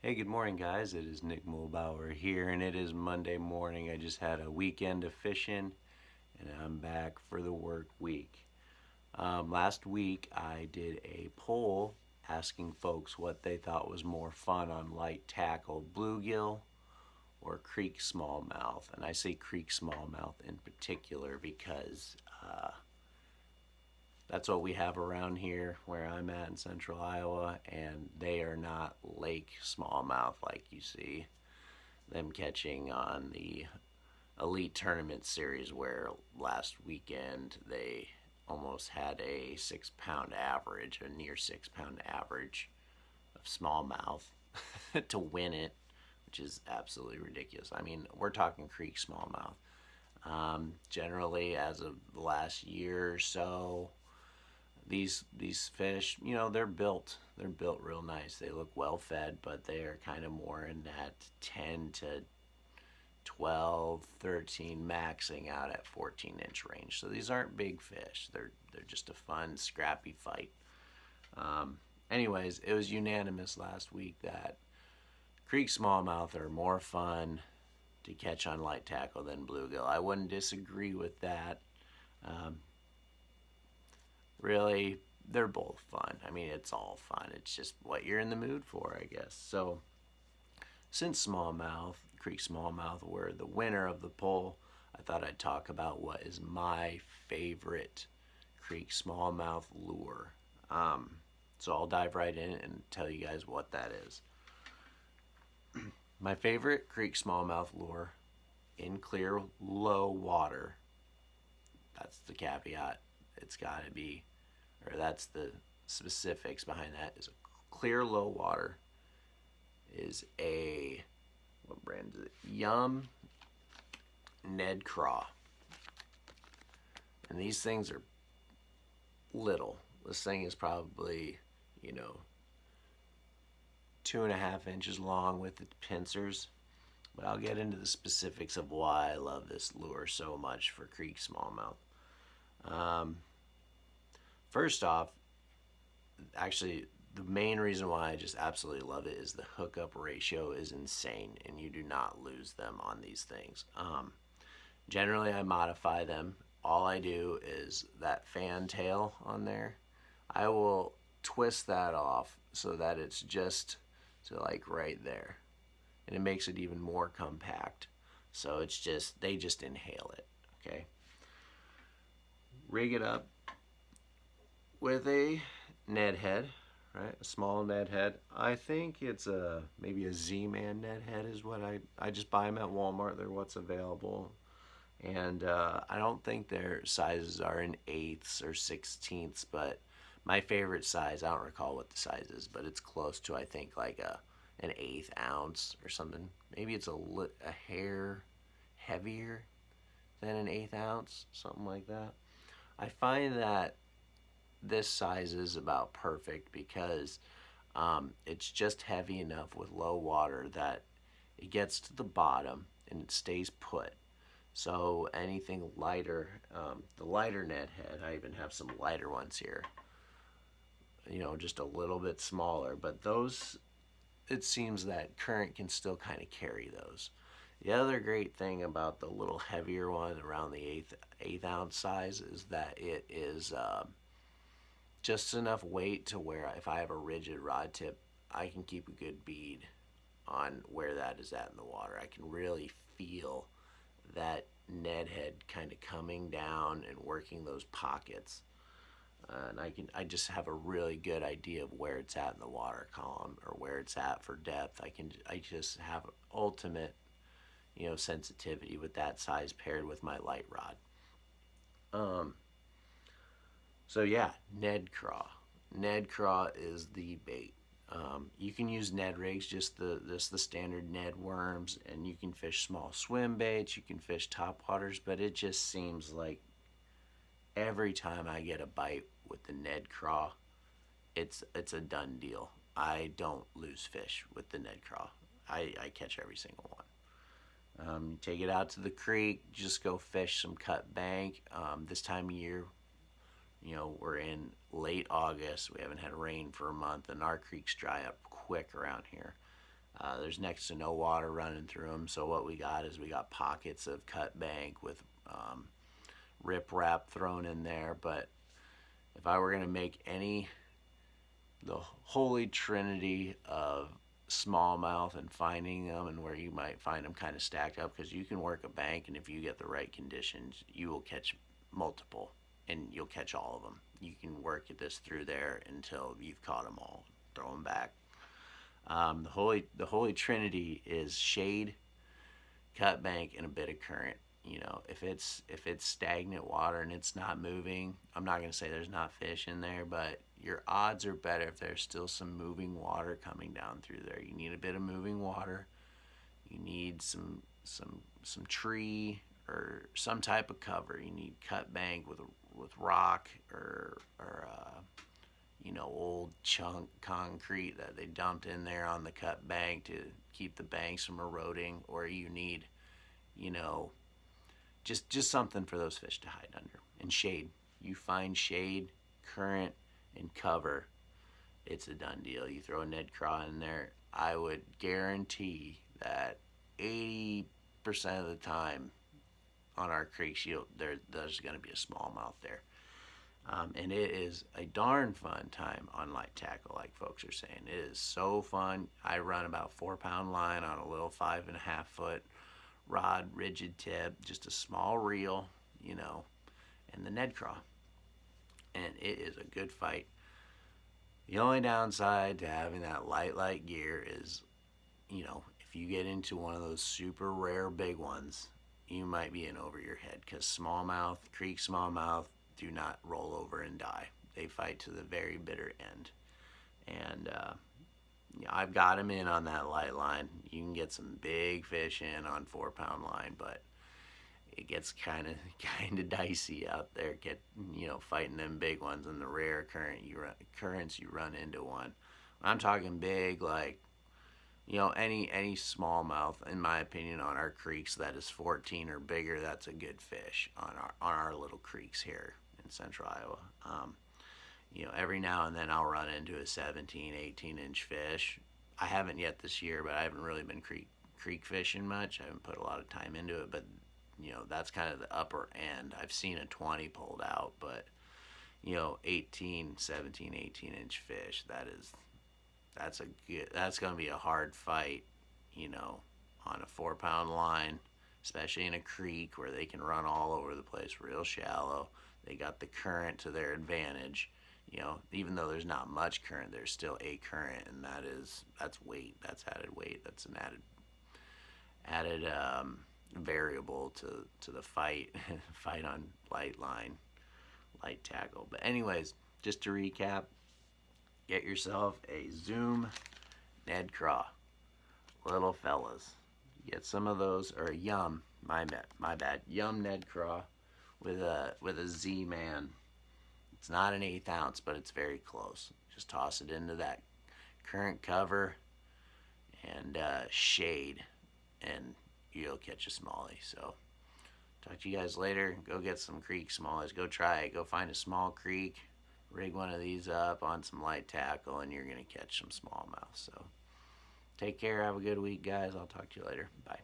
Hey, good morning, guys. It is Nick Mulbauer here, and it is Monday morning. I just had a weekend of fishing, and I'm back for the work week. Last week, I did a poll asking folks what they thought was more fun on light tackle, bluegill or creek smallmouth. And I say creek smallmouth in particular because that's what we have around here where I'm at in central Iowa, and they are not lake smallmouth like you see them catching on the elite tournament series where last weekend they almost had a 6 pound average, a near 6 pound average of smallmouth to win it, which is absolutely ridiculous. I mean, we're talking creek smallmouth. Generally, as of the last year or so, these fish, they're built real nice. They look well fed, but they are kind of more in that 10 to 12, 13, maxing out at 14-inch range. So these aren't big fish. They're just a fun, scrappy fight. Anyways, it was unanimous last week that creek smallmouth are more fun to catch on light tackle than bluegill. I wouldn't disagree with that. Um, Really, they're both fun. I mean, it's all fun. It's just what you're in the mood for, I guess. So, since smallmouth, creek smallmouth were the winner of the poll, I thought I'd talk about what is my favorite creek smallmouth lure. Um, so I'll dive right in and tell you guys what that is. My favorite creek smallmouth lure in clear, low water. That's the caveat. It's got to be, or that's the specifics behind that. Is a clear, low water. Is a, what brand is it? Ned Craw. And these things are little. This thing is probably, you know, 2.5 inches long with the pincers. But I'll get into the specifics of why I love this lure so much for creek smallmouth. Um, First off, actually, the main reason why I just absolutely love it is the hookup ratio is insane, and you do not lose them on these things. Generally, I modify them. All I do is that fan tail on there. I will twist that off so that it's just to like right there, and it makes it even more compact. So it's just they just inhale it. Okay, rig it up with a Ned head, right? A small Ned head. I think it's a maybe a Z-Man Ned head is what I just buy them at Walmart. They're what's available, and I don't think their sizes are in eighths or sixteenths, but my favorite size, I don't recall what the size is, but it's close to I think like an eighth ounce or something. Maybe it's a hair heavier than an eighth ounce, something like that. I find that this size is about perfect because it's just heavy enough with low water that it gets to the bottom and it stays put. So anything lighter, the lighter Ned head, I even have some lighter ones here, just a little bit smaller, but those, it seems that current can still kind of carry those. The other great thing about the little heavier one around the eighth ounce size is that it is just enough weight to where if I have a rigid rod tip, I can keep a good bead on where that is at in the water. I can really feel that Ned head kind of coming down and working those pockets. And I just have a really good idea of where it's at in the water column or where it's at for depth. I just have ultimate, sensitivity with that size paired with my light rod. Um, so yeah, Ned Craw. Ned Craw is the bait. You can use Ned rigs, just the standard Ned worms, and you can fish small swim baits. You can fish top waters, but it just seems like every time I get a bite with the Ned Craw, it's a done deal. I don't lose fish with the Ned Craw. I catch every single one. You take it out to the creek, just go fish some cut bank. This time of year, we're in late August. We haven't had rain for a month, and our creeks dry up quick around here. There's next to no water running through them. So what we got is we got pockets of cut bank with riprap thrown in there. But if I were going to make the holy trinity of smallmouth and finding them, and where you might find them kind of stacked up, because you can work a bank, and if you get the right conditions, you will catch multiple, and you'll catch all of them. You can work this through there until you've caught them all. Throw them back. The holy trinity is shade, cut bank, and a bit of current. If it's stagnant water and it's not moving, I'm not going to say there's not fish in there, but your odds are better if there's still some moving water coming down through there. You need a bit of moving water. You need some tree or some type of cover. You need cut bank with rock or old chunk concrete that they dumped in there on the cut bank to keep the banks from eroding, or you need, you know, just something for those fish to hide under. And shade. You find shade, current, and cover, it's a done deal. You throw a Ned Craw in there, I would guarantee that 80% of the time on our creeks, there's going to be a smallmouth there. And it is a darn fun time on light tackle, like folks are saying. It is so fun. I run about 4-pound line on a little 5.5-foot rod, rigid tip, just a small reel, and the Ned Craw. And it is a good fight. The only downside to having that light gear is, if you get into one of those super rare big ones, you might be in over your head, because creek smallmouth, do not roll over and die. They fight to the very bitter end. And I've got them in on that light line. You can get some big fish in on 4-pound line, but it gets kind of dicey out there. Fighting them big ones, and the rare currents you run into one. I'm talking big, like any smallmouth, in my opinion, on our creeks that is 14 or bigger, that's a good fish on our little creeks here in central Iowa. Every now and then I'll run into a 17, 18-inch fish. I haven't yet this year, but I haven't really been creek fishing much. I haven't put a lot of time into it, but that's kind of the upper end. I've seen a 20 pulled out, but 18, 17, 18-inch fish, that's going to be a hard fight, on a 4-pound line, especially in a creek where they can run all over the place real shallow. They got the current to their advantage. Even though there's not much current, there's still a current, and that's weight. That's added weight. That's an added variable to the fight on light line, light tackle. But anyways, just to recap, get yourself a Zman Ned Craw, little fellas. Get some of those, or Yum. My bad. Yum Ned Craw with a Zman. It's not an 1/8 ounce, but it's very close. Just toss it into that current cover and shade, and you'll catch a smallie. So, talk to you guys later. Go get some creek smallies. Go try it. Go find a small creek, rig one of these up on some light tackle, and you're going to catch some smallmouth. So, take care. Have a good week, guys. I'll talk to you later. Bye.